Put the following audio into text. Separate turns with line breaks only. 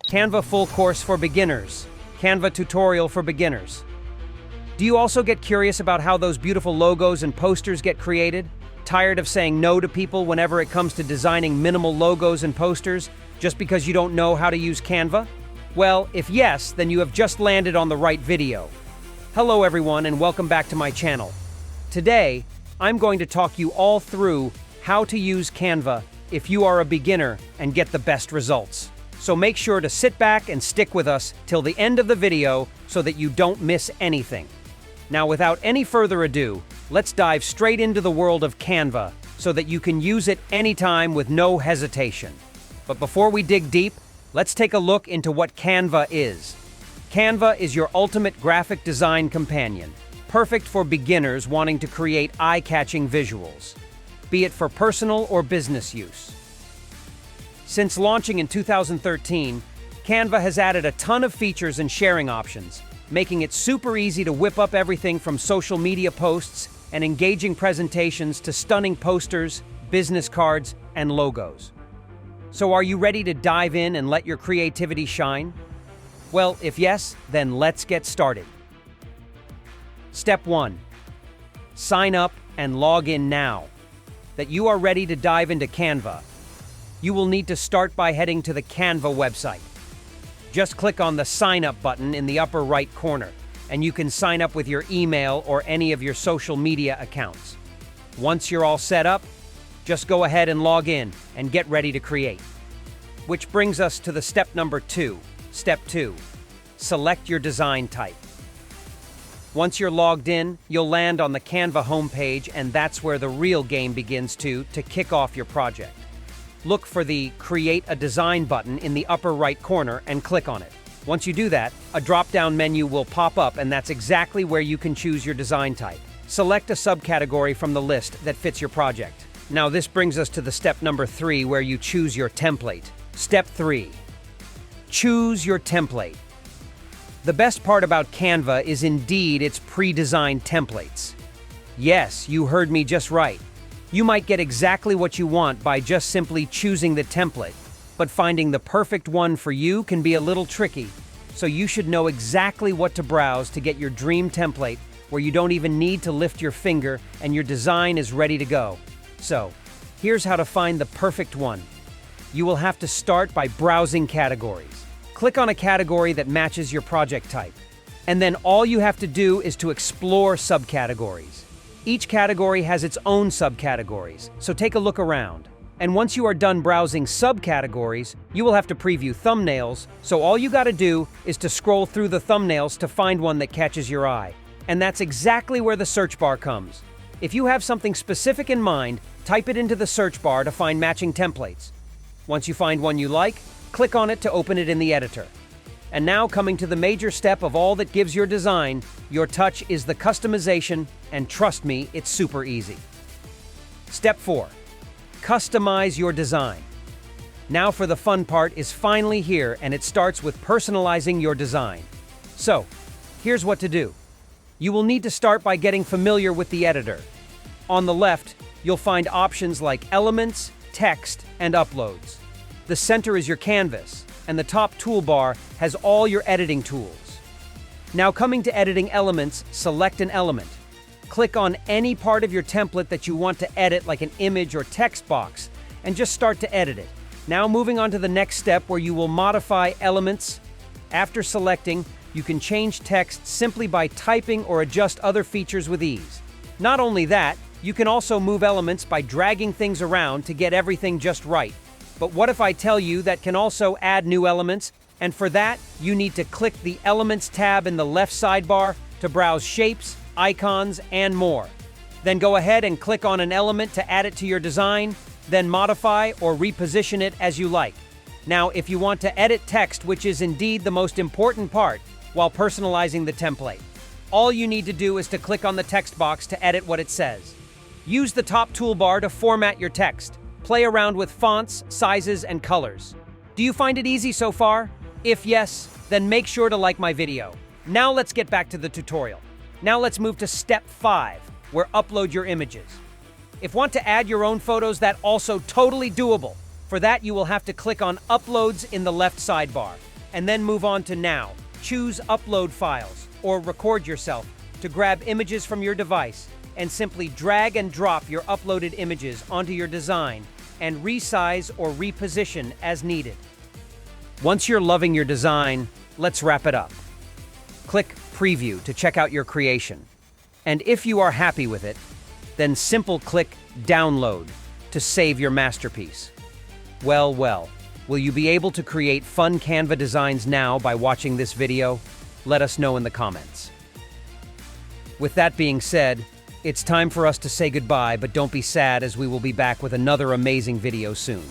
Canva full course for beginners. Canva tutorial for beginners. Do you also get curious about how those beautiful logos and posters get created? Tired of saying no to people whenever it comes to designing minimal logos and posters just because you don't know how to use Canva? Well, if yes, then you have just landed on the right video. Hello everyone and welcome back to my channel. Today, I'm going to talk you all through how to use Canva if you are a beginner and get the best results. So make sure to sit back and stick with us till the end of the video so that you don't miss anything. Now, without any further ado, let's dive straight into the world of Canva so that you can use it anytime with no hesitation. But before we dig deep, let's take a look into what Canva is. Canva is your ultimate graphic design companion, perfect for beginners wanting to create eye-catching visuals, be it for personal or business use. Since launching in 2013, Canva has added a ton of features and sharing options, making it super easy to whip up everything from social media posts and engaging presentations to stunning posters, business cards, and logos. So are you ready to dive in and let your creativity shine? Well, if yes, then let's get started. Step 1. Sign up and log in now. That you are ready to dive into Canva, you will need to start by heading to the Canva website. Just click on the Sign Up button in the upper right corner, and you can sign up with your email or any of your social media accounts. Once you're all set up, just go ahead and log in and get ready to create. Which brings us to the step number 2. Step 2. Select your design type. Once you're logged in, you'll land on the Canva homepage, and that's where the real game begins to kick off your project. Look for the Create a Design button in the upper right corner and click on it. Once you do that, a drop-down menu will pop up, and that's exactly where you can choose your design type. Select a subcategory from the list that fits your project. Now this brings us to the step number 3, where you choose your template. Step 3. Choose your template. The best part about Canva is indeed its pre-designed templates. Yes, you heard me just right. You might get exactly what you want by just simply choosing the template, but finding the perfect one for you can be a little tricky, so you should know exactly what to browse to get your dream template where you don't even need to lift your finger and your design is ready to go. So, here's how to find the perfect one. You will have to start by browsing categories. Click on a category that matches your project type, and then all you have to do is to explore subcategories. Each category has its own subcategories, so take a look around. And once you are done browsing subcategories, you will have to preview thumbnails, so all you gotta do is to scroll through the thumbnails to find one that catches your eye. And that's exactly where the search bar comes. If you have something specific in mind, type it into the search bar to find matching templates. Once you find one you like, click on it to open it in the editor. And now coming to the major step of all that gives your design, your touch is the customization, and trust me, it's super easy. Step 4. Customize your design. Now for the fun part is finally here, and it starts with personalizing your design. So, here's what to do. You will need to start by getting familiar with the editor. On the left, you'll find options like Elements, Text, and Uploads. The center is your canvas, and the top toolbar has all your editing tools. Now coming to editing elements, select an element. Click on any part of your template that you want to edit, like an image or text box, and just start to edit it. Now moving on to the next step where you will modify elements. After selecting, you can change text simply by typing or adjust other features with ease. Not only that, you can also move elements by dragging things around to get everything just right. But what if I tell you that can also add new elements? And for that, you need to click the Elements tab in the left sidebar to browse shapes, icons, and more. Then go ahead and click on an element to add it to your design, then modify or reposition it as you like. Now, if you want to edit text, which is indeed the most important part, while personalizing the template, all you need to do is to click on the text box to edit what it says. Use the top toolbar to format your text. Play around with fonts, sizes, and colors. Do you find it easy so far? If yes, then make sure to like my video. Now let's get back to the tutorial. Now let's move to step 5, where upload your images. If want to add your own photos, that's also totally doable. For that, you will have to click on Uploads in the left sidebar. and then move on to Now. Choose Upload Files or Record Yourself to grab images from your device and simply drag and drop your uploaded images onto your design and resize or reposition as needed. Once you're loving your design, let's wrap it up. Click Preview to check out your creation. And if you are happy with it, then click Download to save your masterpiece. Well, will you be able to create fun Canva designs now by watching this video? Let us know in the comments. With that being said, it's time for us to say goodbye, but don't be sad as we will be back with another amazing video soon.